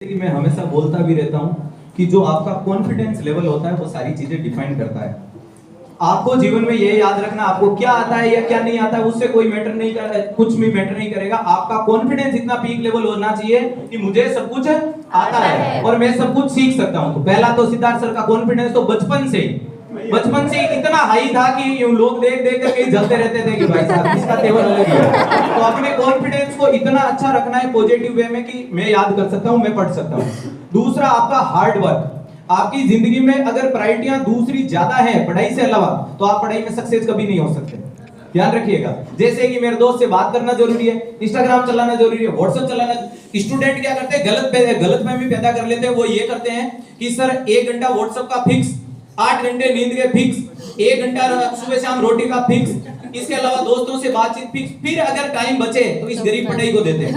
कि मैं हमेशा बोलता भी रहता हूँ कि जो आपका कॉन्फिडेंस लेवल होता है वो सारी चीजें डिफाइन करता है। आपको जीवन में ये याद रखना, आपको क्या आता है या क्या नहीं आता है उससे कोई मैटर नहीं कर, कुछ भी मैटर नहीं करेगा। आपका कॉन्फिडेंस इतना पीक लेवल होना चाहिए कि मुझे सब कुछ आता है और मैं सब कुछ सीख सकता हूँ। तो पहला तो सिद्धार्थ सर का कॉन्फिडेंस तो बचपन से इतना हाई था कि लोग देख देख कर कहीं जलते रहते थे कि भाई साहब इसका तेवर अलग ही है। तो अपने कॉन्फिडेंस को इतना अच्छा रखना है पॉजिटिव वे में कि मैं याद कर सकता हूँ, मैं पढ़ सकता हूँ। दूसरा आपका हार्ड वर्क। आपकी जिंदगी में अगर प्रायोरिटियां दूसरी ज्यादा है पढ़ाई से अलावा तो आप पढ़ाई में सक्सेस कभी नहीं हो सकते। ध्यान रखिएगा। जैसे कि मेरे दोस्त से बात करना जरूरी है, इंस्टाग्राम चलाना जरूरी है, व्हाट्सएप चलाना। स्टूडेंट क्या करते हैं, गलतफहमी पैदा कर लेते हैं। वो ये करते हैं कि सर 1 घंटा व्हाट्सएप का फिक्स, 8 घंटे नींद के फिक्स, 1 घंटा सुबह शाम रोटी का फिक्स, इसके अलावा दोस्तों से बातचीत फिक्स, फिर अगर टाइम बचे तो इस गरीब पढ़ाई को देते हैं।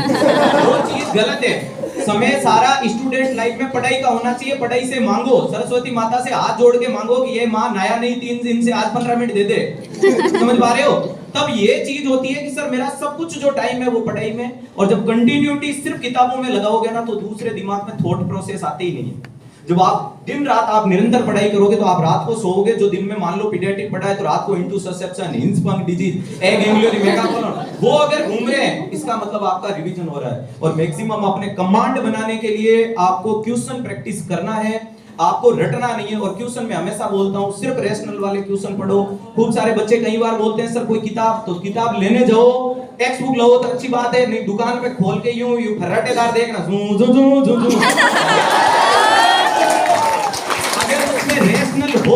वो चीज गलत है। समय सारा स्टूडेंट लाइफ में पढ़ाई का होना चाहिए। पढ़ाई से मांगो, सरस्वती माता से हाथ जोड़ के मांगो कि ये माँ नया नहीं 3 दिन से आज 15 मिनट दे दे। समझ पा रहे हो? तब ये चीज होती है कि सर मेरा सब कुछ जो टाइम है वो पढ़ाई में। और जब कंटिन्यूटी सिर्फ किताबों में लगाओगे ना तो दूसरे दिमाग में थॉट प्रोसेस आते ही नहीं है। जब आप दिन रात आप निरंतर पढ़ाई करोगे तो आप रात को सोओगे। जो दिन में मान लो पीडियाट्रिक पढ़ा है तो रात को इंटरसेप्शन, हिंसपंख डिजीज, एग एंग्लियोरी मेगाकोलोन वो अगर घूम रहे हैं इसका मतलब आपका रिवीजन हो रहा है। और मैक्सिमम अपने कमांड बनाने के लिए आपको क्वेश्चन प्रैक्टिस करना है, आपको रटना नहीं है। और क्वेश्चन में हमेशा बोलता हूं सिर्फ रैशनल वाले क्वेश्चन पढ़ो। खूब सारे बच्चे कई बार बोलते हैं सर कोई किताब, तो किताब लेने जाओ, टेक्स्ट बुक लो तो अच्छी बात है, नहीं दुकान पे खोल के यूं फर्राटेदार देखना जू जू जू जू जू। रेशनल हो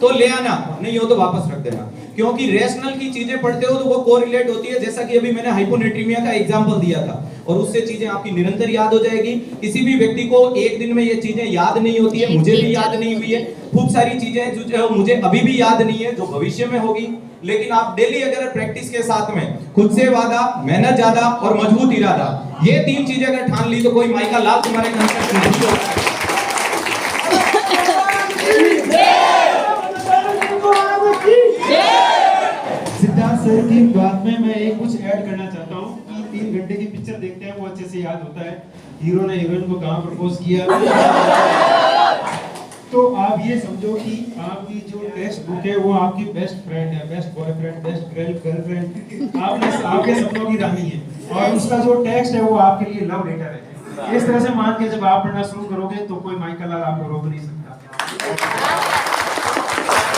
तो ले आना, नहीं हो तो वापस रख देना। क्योंकि रेशनल की चीजें पढ़ते हो तो वो कोरिलेट होती है। जैसा कि अभी मैंने हाइपोनेट्रीमिया का एग्जांपल दिया था और उससे चीजें आपकी निरंतर याद हो जाएगी। किसी भी व्यक्ति को एक दिन में ये चीजें याद नहीं होती है, मुझे भी याद नहीं हुई है। खूब सारी चीजें जो मुझे अभी भी याद नहीं है जो भविष्य में होगी। लेकिन आप डेली अगर प्रैक्टिस के साथ में खुद से वादा, मेहनत ज्यादा और मजबूत इरादा, ये 3 चीजें अगर ठान ली तो कोई माइका लाल तुम्हारे कंसेप्ट नहीं होगा। सिद्धार्थ सर की बात में मैं एक कुछ ऐड करना चाहता हूँ कि 3 घंटे की पिक्चर देखते हैं वो अच्छे से याद होता है। हीरो ने हीरोइन को कहाँ प्रपोज किया। तो आप ये समझो कि आपकी जो टेक्स्ट बुक है वो आपकी बेस्ट फ्रेंड है, बेस्ट बॉयफ्रेंड, बेस्ट गर्लफ्रेंड, आपके सपनों की रानी है। और उसका जो टेक्स्ट है वो आपके लिए लव लेटर है। इस तरह से मान के जब आप पढ़ना शुरू करोगे तो कोई माइकल लाल आपको रोक नहीं सकता।